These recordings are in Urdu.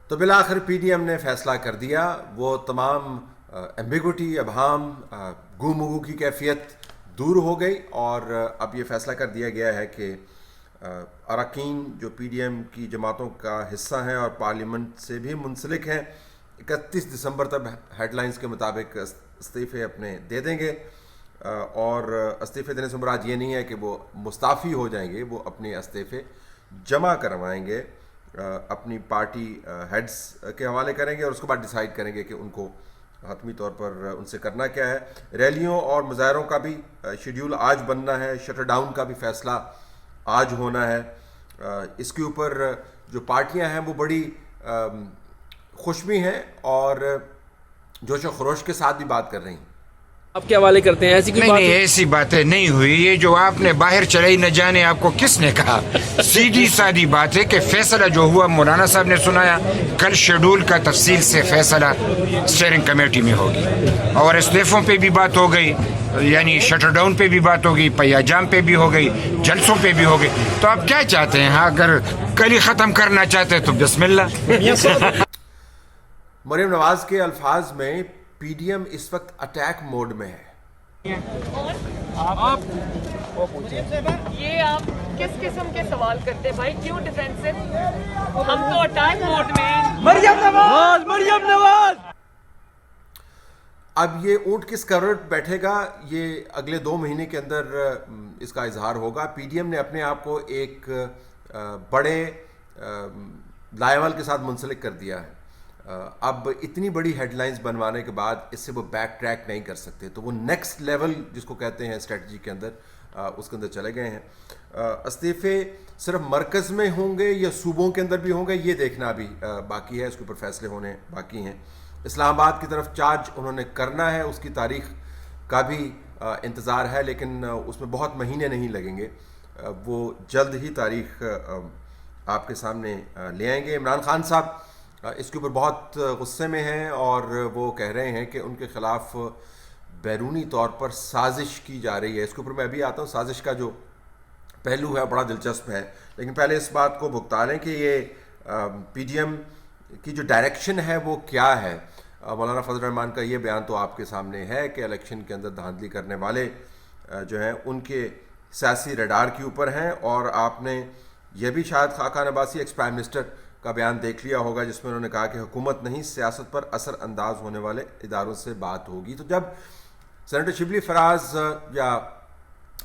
تو بالآخر پی ڈی ایم نے فیصلہ کر دیا. وہ تمام ایمبیگوٹی، ابہام، گم و گو کی کیفیت دور ہو گئی، اور اب یہ فیصلہ کر دیا گیا ہے کہ اراکین جو پی ڈی ایم کی جماعتوں کا حصہ ہیں اور پارلیمنٹ سے بھی منسلک ہیں، 31 دسمبر تک ہیڈ لائنز کے مطابق استعفے اپنے دے دیں گے. اور استعفے دینے سے مراد یہ نہیں ہے کہ وہ مستعفی ہو جائیں گے، وہ اپنے استعفے جمع کروائیں گے، اپنی پارٹی ہیڈز کے حوالے کریں گے، اور اس کے بعد ڈیسائیڈ کریں گے کہ ان کو حتمی طور پر ان سے کرنا کیا ہے. ریلیوں اور مظاہروں کا بھی شیڈیول آج بننا ہے، شٹر ڈاؤن کا بھی فیصلہ آج ہونا ہے. اس کے اوپر جو پارٹیاں ہیں وہ بڑی خوشمی ہیں اور جوش و خروش کے ساتھ بھی بات کر رہی ہیں. آپ کے حوالے کرتے ہیں ایسی کوئی نہیں بات نہیں، ایسی باتیں نہیں ہوئی. یہ جو آپ نے باہر چلائی نہ جانے آپ کو کس نے کہا. سیدھی سادی بات ہے کہ فیصلہ جو ہوا مولانا صاحب نے سنایا. کل شیڈول کا تفصیل سے فیصلہ اسٹیئرنگ کمیٹی میں ہوگی، اور استعفوں پہ بھی بات ہو گئی، یعنی شٹر ڈاؤن پہ بھی بات ہوگی، پیا جام پہ بھی ہو گئی، جلسوں پہ بھی ہو گئی. تو آپ کیا چاہتے ہیں؟ اگر کل ہی ختم کرنا چاہتے ہیں تو بسم اللہ. مریم نواز کے الفاظ میں پی ڈی ایم اس وقت اٹیک موڈ میں ہے. یہ آپ کس قسم کے سوال کرتے ہیں بھائی؟ کیوں ڈیفینسو؟ ہم تو اٹیک موڈ میں ہیں. مریم نواز، مریم نواز. اب یہ اونٹ کس کروٹ بیٹھے گا، یہ اگلے 2 مہینے کے اندر اس کا اظہار ہوگا. پی ڈی ایم نے اپنے آپ کو ایک بڑے لائیول کے ساتھ منسلک کر دیا ہے. اب اتنی بڑی ہیڈ لائنز بنوانے کے بعد اس سے وہ بیک ٹریک نہیں کر سکتے، تو وہ نیکسٹ لیول جس کو کہتے ہیں اسٹریٹجی کے اندر، اس کے اندر چلے گئے ہیں. استعفے صرف مرکز میں ہوں گے یا صوبوں کے اندر بھی ہوں گے، یہ دیکھنا ابھی باقی ہے، اس کے اوپر فیصلے ہونے باقی ہیں. اسلام آباد کی طرف چارج انہوں نے کرنا ہے، اس کی تاریخ کا بھی انتظار ہے، لیکن اس میں بہت مہینے نہیں لگیں گے. وہ جلد ہی تاریخ آپ کے سامنے لے آئیں گے. عمران خان صاحب اس کے اوپر بہت غصے میں ہیں، اور وہ کہہ رہے ہیں کہ ان کے خلاف بیرونی طور پر سازش کی جا رہی ہے. اس کے اوپر میں ابھی آتا ہوں. سازش کا جو پہلو ہے بڑا دلچسپ ہے، لیکن پہلے اس بات کو بھگتا لیں کہ یہ پی ڈی ایم کی جو ڈائریکشن ہے وہ کیا ہے. مولانا فضل الرحمان کا یہ بیان تو آپ کے سامنے ہے کہ الیکشن کے اندر دھاندلی کرنے والے جو ہیں ان کے سیاسی ریڈار کے اوپر ہیں. اور آپ نے یہ بھی شاید Khaqan Abbasi ex prime minister کا بیان دیکھ لیا ہوگا، جس میں انہوں نے کہا کہ حکومت نہیں، سیاست پر اثر انداز ہونے والے اداروں سے بات ہوگی. تو جب سینیٹر شبلی فراز یا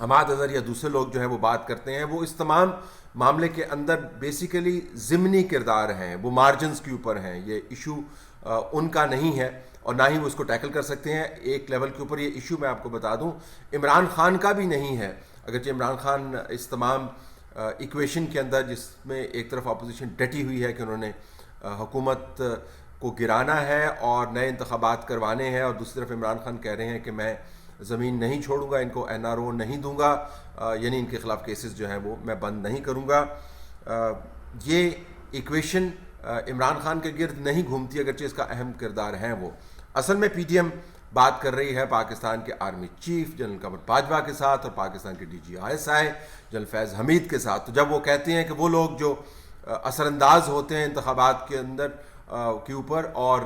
حماد اظہر یا دوسرے لوگ جو ہیں وہ بات کرتے ہیں، وہ اس تمام معاملے کے اندر بیسیکلی ضمنی کردار ہیں، وہ مارجنز کے اوپر ہیں. یہ ایشو ان کا نہیں ہے، اور نہ ہی وہ اس کو ٹیکل کر سکتے ہیں. ایک لیول کے اوپر یہ ایشو میں آپ کو بتا دوں عمران خان کا بھی نہیں ہے، اگرچہ عمران خان اس تمام ایکویشن کے اندر، جس میں ایک طرف اپوزیشن ڈٹی ہوئی ہے کہ انہوں نے حکومت کو گرانا ہے اور نئے انتخابات کروانے ہیں، اور دوسری طرف عمران خان کہہ رہے ہیں کہ میں زمین نہیں چھوڑوں گا، ان کو این آر او نہیں دوں گا، یعنی ان کے خلاف کیسز جو ہیں وہ میں بند نہیں کروں گا. یہ ایکویشن عمران خان کے گرد نہیں گھومتی، اگرچہ اس کا اہم کردار ہے. وہ اصل میں پی ڈی ایم بات کر رہی ہے پاکستان کے army chief general Qamar Bajwa کے ساتھ، اور پاکستان کے D G I S I general Faiz Hamid کے ساتھ. تو جب وہ کہتے ہیں کہ وہ لوگ جو اثر انداز ہوتے ہیں انتخابات کے اندر کے اوپر، اور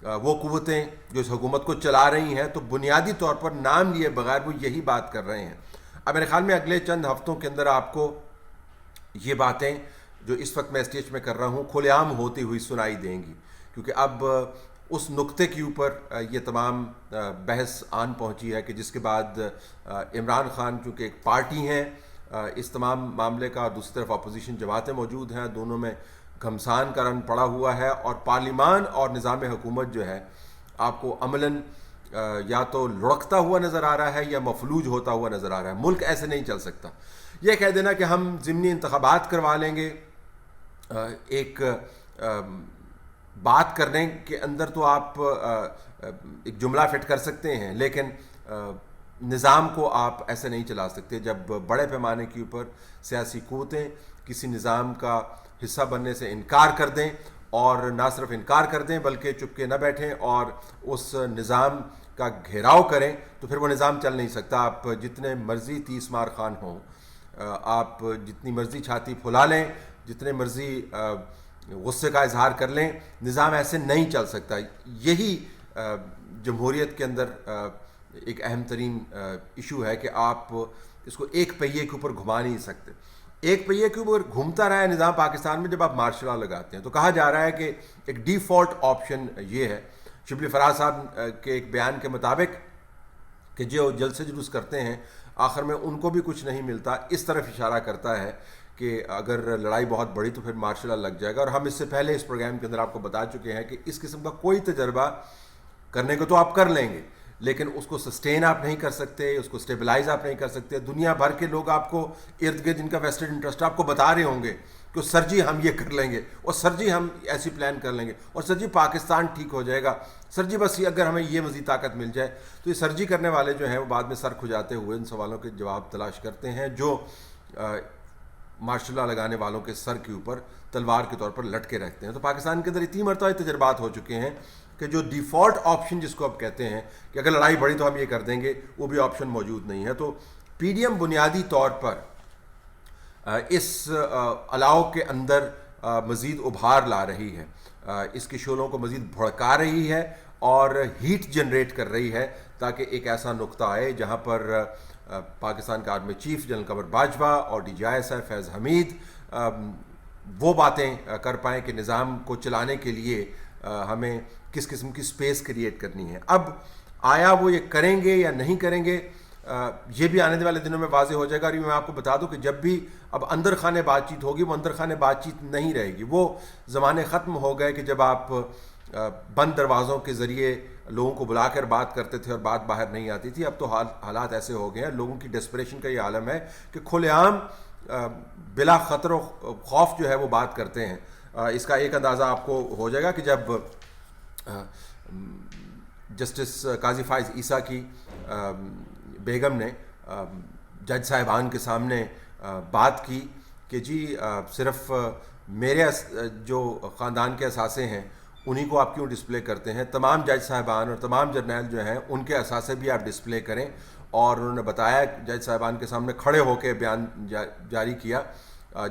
وہ قوتیں جو اس حکومت کو چلا رہی ہیں، تو بنیادی طور پر نام لیے بغیر وہ یہی بات کر رہے ہیں. اب میرے خیال میں اگلے چند ہفتوں کے اندر آپ کو یہ باتیں جو اس وقت میں اسٹیج میں کر رہا ہوں کھلے عام ہوتی ہوئی سنائی دیں گی، کیونکہ اب اس نقطے کے اوپر یہ تمام بحث آن پہنچی ہے کہ جس کے بعد عمران خان چونکہ ایک پارٹی ہیں اس تمام معاملے کا، دوسری طرف اپوزیشن جماعتیں موجود ہیں، دونوں میں گھمسان کا رنگ پڑا ہوا ہے، اور پارلیمان اور نظام حکومت جو ہے آپ کو عملاً یا تو لڑکتا ہوا نظر آ رہا ہے یا مفلوج ہوتا ہوا نظر آ رہا ہے. ملک ایسے نہیں چل سکتا. یہ کہہ دینا کہ ہم ضمنی انتخابات کروا لیں گے، ایک بات کرنے کے اندر تو آپ ایک جملہ فٹ کر سکتے ہیں، لیکن نظام کو آپ ایسے نہیں چلا سکتے. جب بڑے پیمانے کے اوپر سیاسی قوتیں کسی نظام کا حصہ بننے سے انکار کر دیں، اور نہ صرف انکار کر دیں بلکہ چپ کے نہ بیٹھیں اور اس نظام کا گھیراؤ کریں، تو پھر وہ نظام چل نہیں سکتا. آپ جتنے مرضی 30 مار خان ہوں، آپ جتنی مرضی چھاتی پھلا لیں، جتنے مرضی غصے کا اظہار کر لیں. نظام ایسے نہیں چل سکتا. یہی جمہوریت کے اندر ایک اہم ترین ایشو ہے کہ آپ اس کو ایک پہیے کے اوپر گھما نہیں سکتے. ایک پہیے کے اوپر گھومتا رہا ہے نظام پاکستان میں جب آپ مارشل لا لگاتے ہیں. تو کہا جا رہا ہے کہ ایک ڈیفالٹ آپشن یہ ہے, شبلی فراز صاحب کے ایک بیان کے مطابق, کہ جو جلسے جلوس کرتے ہیں آخر میں ان کو بھی کچھ نہیں ملتا. اس طرف اشارہ کرتا ہے کہ اگر لڑائی بہت بڑی تو پھر مارشل لا لگ جائے گا. اور ہم اس سے پہلے اس پروگرام کے اندر آپ کو بتا چکے ہیں کہ اس قسم کا کوئی تجربہ کرنے کو تو آپ کر لیں گے, لیکن اس کو سسٹین آپ نہیں کر سکتے, اس کو سٹیبلائز آپ نہیں کر سکتے. دنیا بھر کے لوگ آپ کو ارد گرد جن کا ویسٹڈ انٹرسٹ آپ کو بتا رہے ہوں گے کہ سر جی ہم یہ کر لیں گے, اور سر جی ہم ایسی پلان کر لیں گے, اور سر جی پاکستان ٹھیک ہو جائے گا, سر جی بس اگر ہمیں یہ مزید طاقت مل جائے. تو یہ سر جی کرنے والے جو ہیں وہ بعد میں سر کھجاتے ہوئے ان سوالوں کے جواب تلاش کرتے ہیں جو مارشل لا لگانے والوں کے سر کے اوپر تلوار کے طور پر لٹکے رہتے ہیں. تو پاکستان کے اندر اتنی مرتبہ تجربات ہو چکے ہیں کہ جو ڈیفالٹ آپشن جس کو آپ کہتے ہیں کہ اگر لڑائی بڑی تو ہم یہ کر دیں گے, وہ بھی آپشن موجود نہیں ہے. تو پی ڈی ایم بنیادی طور پر اس الاؤ کے اندر مزید ابھار لا رہی ہے, اس کے شعلوں کو مزید بھڑکا رہی ہے اور ہیٹ جنریٹ کر رہی ہے تاکہ ایک ایسا نقطہ آئے جہاں پر پاکستان کا army chief general Qamar Bajwa اور ڈی جی آئی ایس آئی فیض حمید وہ باتیں کر پائیں کہ نظام کو چلانے کے لیے ہمیں کس قسم کی سپیس کریٹ کرنی ہے. اب آیا وہ یہ کریں گے یا نہیں کریں گے, یہ بھی آنے والے دنوں میں واضح ہو جائے گا. اور میں آپ کو بتا دوں کہ جب بھی اب اندر خانے بات چیت ہوگی, وہ اندر خانے بات چیت نہیں رہے گی. وہ زمانے ختم ہو گئے کہ جب آپ بند دروازوں کے ذریعے لوگوں کو بلا کر بات کرتے تھے اور بات باہر نہیں آتی تھی. اب تو حالات ایسے ہو گئے ہیں, لوگوں کی ڈسپریشن کا یہ عالم ہے کہ کھلے عام بلا خطر و خوف جو ہے وہ بات کرتے ہیں. اس کا ایک اندازہ آپ کو ہو جائے گا کہ جب جسٹس قاضی فائز عیسیٰ کی بیگم نے جج صاحبان کے سامنے بات کی کہ جی صرف میرے جو خاندان کے اثاثے ہیں انہی کو آپ کیوں ڈسپلے کرتے ہیں, تمام جج صاحبان اور تمام جرنیل جو ہیں ان کے اثاثے بھی آپ ڈسپلے کریں. اور انہوں نے بتایا جج صاحبان کے سامنے کھڑے ہو کے بیان جاری کیا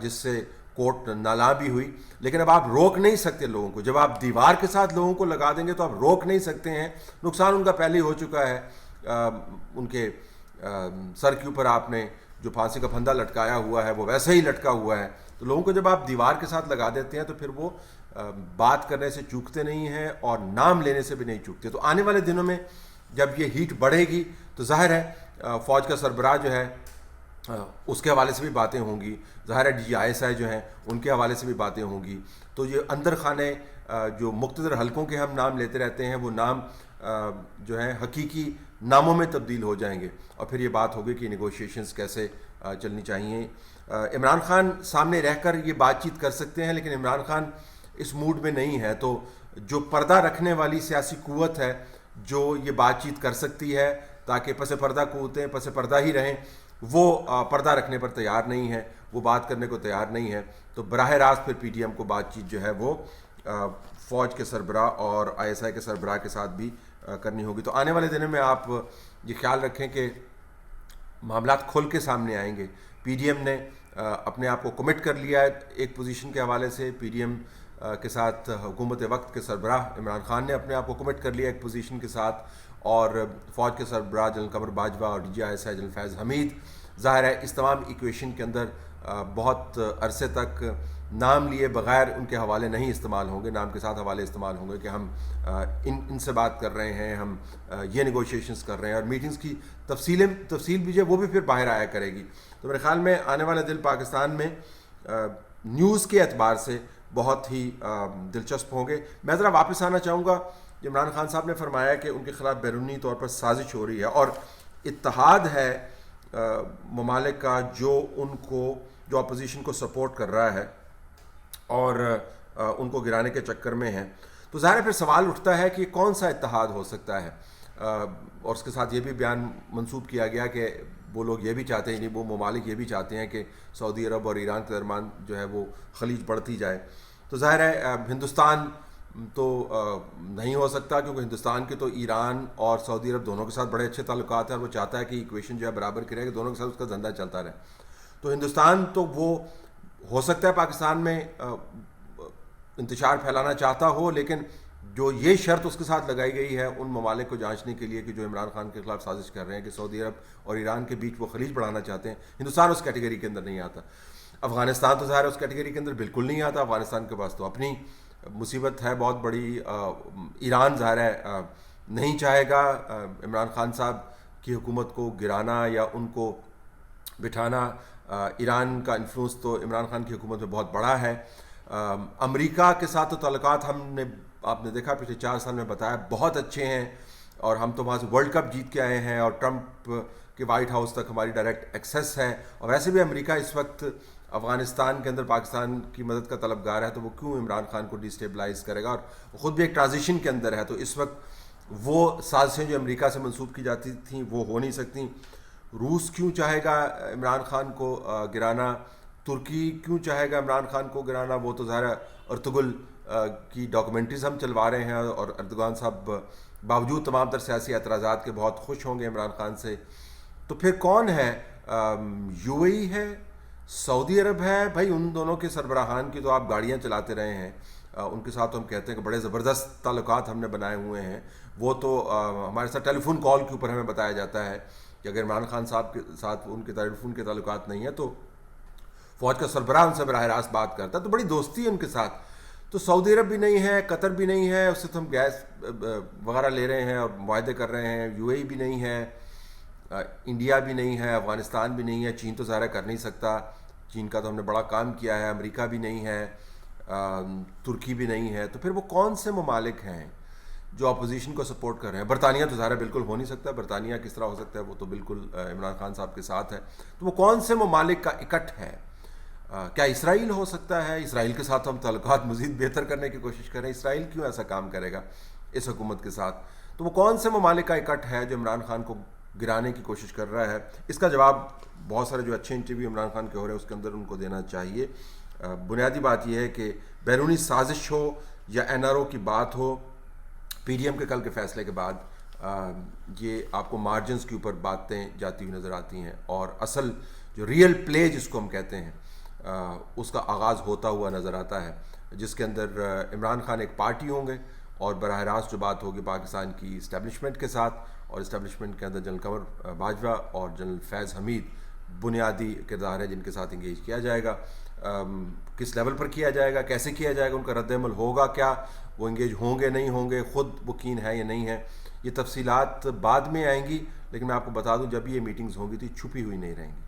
جس سے کورٹ نالاں بھی ہوئی. لیکن اب آپ روک نہیں سکتے لوگوں کو, جب آپ دیوار کے ساتھ لوگوں کو لگا دیں گے تو آپ روک نہیں سکتے ہیں. نقصان ان کا پہلے ہی ہو چکا ہے, ان کے سر کے اوپر آپ نے جو پھانسی کا پھندا لٹکایا ہوا ہے وہ ویسے ہی لٹکا ہوا ہے. تو لوگوں کو جب آپ دیوار کے ساتھ لگا دیتے ہیں تو پھر وہ بات کرنے سے چوکتے نہیں ہیں اور نام لینے سے بھی نہیں چوکتے. تو آنے والے دنوں میں جب یہ ہیٹ بڑھے گی تو ظاہر ہے فوج کا سربراہ جو ہے اس کے حوالے سے بھی باتیں ہوں گی, ظاہر ہے ڈی جی آئی ایس آئی جو ہیں ان کے حوالے سے بھی باتیں ہوں گی. تو یہ اندر خانے جو مقتدر حلقوں کے ہم نام لیتے رہتے ہیں وہ نام جو ہیں حقیقی ناموں میں تبدیل ہو جائیں گے, اور پھر یہ بات ہوگی کہ نیگوشیشنز کیسے چلنی چاہیے. عمران خان سامنے رہ کر یہ بات چیت کر سکتے ہیں, لیکن عمران خان اس موڈ میں نہیں ہے. تو جو پردہ رکھنے والی سیاسی قوت ہے جو یہ بات چیت کر سکتی ہے تاکہ پس پردہ قوتیں پس پردہ ہی رہیں, وہ پردہ رکھنے پر تیار نہیں ہے, وہ بات کرنے کو تیار نہیں ہے. تو براہ راست پھر پی ٹی ایم کو بات چیت جو ہے وہ فوج کے سربراہ اور آئی ایس آئی کے سربراہ کے ساتھ بھی کرنی ہوگی. تو آنے والے دنوں میں آپ یہ خیال رکھیں کہ معاملات کھل کے سامنے آئیں گے. پی ڈی ایم نے اپنے آپ کو کمٹ کر لیا ہے ایک پوزیشن کے حوالے سے, پی ڈی ایم کے ساتھ حکومت وقت کے سربراہ عمران خان نے اپنے آپ کو کمٹ کر لیا ایک پوزیشن کے ساتھ, اور فوج کے سربراہ جنرل قمر باجوہ اور D G I S I general Faiz Hamid ظاہر ہے اس تمام ایکویشن کے اندر بہت عرصے تک نام لیے بغیر ان کے حوالے نہیں استعمال ہوں گے, نام کے ساتھ حوالے استعمال ہوں گے کہ ہم ان سے بات کر رہے ہیں, ہم یہ نیگوشیشنز کر رہے ہیں, اور میٹنگز کی تفصیل بھی جو وہ بھی پھر باہر آیا کرے گی. تو میرے خیال میں آنے والے دن پاکستان میں نیوز کے اعتبار سے بہت ہی دلچسپ ہوں گے. میں ذرا واپس آنا چاہوں گا, عمران خان صاحب نے فرمایا کہ ان کے خلاف بیرونی طور پر سازش ہو رہی ہے, اور اتحاد ہے ممالک کا جو اپوزیشن کو سپورٹ کر رہا ہے اور ان کو گرانے کے چکر میں ہے. تو ظاہر پھر سوال اٹھتا ہے کہ کون سا اتحاد ہو سکتا ہے, اور اس کے ساتھ یہ بھی بیان منسوب کیا گیا کہ وہ لوگ یہ بھی چاہتے ہیں, وہ ممالک یہ بھی چاہتے ہیں کہ سعودی عرب اور ایران کے درمیان جو ہے وہ خلیج بڑھتی جائے. تو ظاہر ہے ہندوستان تو نہیں ہو سکتا, کیونکہ ہندوستان کے تو ایران اور سعودی عرب دونوں کے ساتھ بڑے اچھے تعلقات ہیں, اور وہ چاہتا ہے کہ ایکویشن جو ہے برابر کرے کہ دونوں کے ساتھ اس کا دھندا چلتا رہے. تو ہندوستان تو وہ ہو سکتا ہے پاکستان میں انتشار پھیلانا چاہتا ہو، لیکن جو یہ شرط اس کے ساتھ لگائی گئی ہے ان ممالک کو جانچنے کے لیے کہ جو عمران خان کے خلاف سازش کر رہے ہیں کہ سعودی عرب اور ایران کے بیچ وہ خلیج بڑھانا چاہتے ہیں، ہندوستان اس کیٹیگری کے اندر نہیں آتا. افغانستان تو ظاہر ہے اس کیٹیگری کے اندر بالکل نہیں آتا. افغانستان کے پاس تو اپنی مصیبت ہے بہت بڑی. ایران ظاہر ہے نہیں چاہے گا عمران خان صاحب کی حکومت کو گرانا یا ان کو بٹھانا. ایران کا انفلوئنس تو عمران خان کی حکومت میں بہت بڑا ہے. امریکہ کے ساتھ تو تعلقات آپ نے دیکھا پچھلے 4 سال میں بتایا بہت اچھے ہیں، اور ہم تو وہاں سے ورلڈ کپ جیت کے آئے ہیں اور ٹرمپ کے وائٹ ہاؤس تک ہماری ڈائریکٹ ایکسیس ہے. اور ویسے بھی امریکہ اس وقت افغانستان کے اندر پاکستان کی مدد کا طلبگار ہے، تو وہ کیوں عمران خان کو ڈی اسٹیبلائز کرے گا؟ اور خود بھی ایک ٹرانزیشن کے اندر ہے، تو اس وقت وہ سازشیں جو امریکہ سے منسوب کی جاتی تھیں وہ ہو نہیں سکتی. روس کیوں چاہے گا عمران خان کو گرانا؟ ترکی کیوں چاہے گا عمران خان کو گرانا؟ وہ تو ظاہر ارطغرل کی ڈاکومنٹریز ہم چلوا رہے ہیں، اور اردوغان صاحب باوجود تمام تر سیاسی اعتراضات کے بہت خوش ہوں گے عمران خان سے. تو پھر کون ہے؟ یو اے ای ہے، سعودی عرب ہے. بھائی ان دونوں کے سربراہان کی تو آپ گاڑیاں چلاتے رہے ہیں، ان کے ساتھ ہم کہتے ہیں کہ بڑے زبردست تعلقات ہم نے بنائے ہوئے ہیں. وہ تو ہمارے ساتھ ٹیلی فون کال کے اوپر ہمیں بتایا جاتا ہے کہ اگر عمران خان صاحب کے ساتھ ان کے ٹیلی فون کے تعلقات نہیں ہیں تو فوج کا سربراہ ان سے براہ راست بات کرتا ہے، تو بڑی دوستی ہے ان کے ساتھ. تو سعودی عرب بھی نہیں ہے، قطر بھی نہیں ہے، اس سے تو ہم گیس وغیرہ لے رہے ہیں اور معاہدے کر رہے ہیں. یو اے ای بھی نہیں ہے، انڈیا بھی نہیں ہے، افغانستان بھی نہیں ہے. چین تو ظاہر کر نہیں سکتا، چین کا تو ہم نے بڑا کام کیا ہے. امریکہ بھی نہیں ہے، ترکی بھی نہیں ہے. تو پھر وہ کون سے ممالک ہیں جو اپوزیشن کو سپورٹ کر رہے ہیں؟ برطانیہ تو ظاہر بالکل ہو نہیں سکتا. برطانیہ کس طرح ہو سکتا ہے؟ وہ تو بالکل عمران خان صاحب کے ساتھ ہے. تو وہ کون سے ممالک کا اکٹھ ہے؟ کیا اسرائیل ہو سکتا ہے؟ اسرائیل کے ساتھ ہم تعلقات مزید بہتر کرنے کی کوشش کریں. اسرائیل کیوں ایسا کام کرے گا اس حکومت کے ساتھ؟ تو وہ کون سے ممالک کا اکٹھ ہے جو عمران خان کو گرانے کی کوشش کر رہا ہے؟ اس کا جواب بہت سارے جو اچھے انٹرویو عمران خان کے ہو رہے ہیں اس کے اندر ان کو دینا چاہیے. بنیادی بات یہ ہے کہ بیرونی سازش ہو یا این آر او کی بات ہو، پی ڈی ایم کے کل کے فیصلے کے بعد یہ آپ کو مارجنز کے اوپر باتیں جاتی ہوئی نظر آتی ہیں، اور اصل جو ریئل پلے جس کو ہم کہتے ہیں اس کا آغاز ہوتا ہوا نظر آتا ہے، جس کے اندر عمران خان ایک پارٹی ہوں گے اور براہ راست جو بات ہوگی پاکستان کی اسٹیبلشمنٹ کے ساتھ، اور اسٹیبلشمنٹ کے اندر جنرل قمر باجوہ اور جنرل فیض حمید بنیادی کردار ہیں جن کے ساتھ انگیج کیا جائے گا. کس لیول پر کیا جائے گا، کیسے کیا جائے گا، ان کا رد عمل ہوگا کیا، وہ انگیج ہوں گے نہیں ہوں گے، خود وہ کین ہے یا نہیں ہے، یہ تفصیلات بعد میں آئیں گی. لیکن میں آپ کو بتا دوں جب یہ میٹنگز ہوں گی تو یہ چھپی ہوئی نہیں رہیں گی.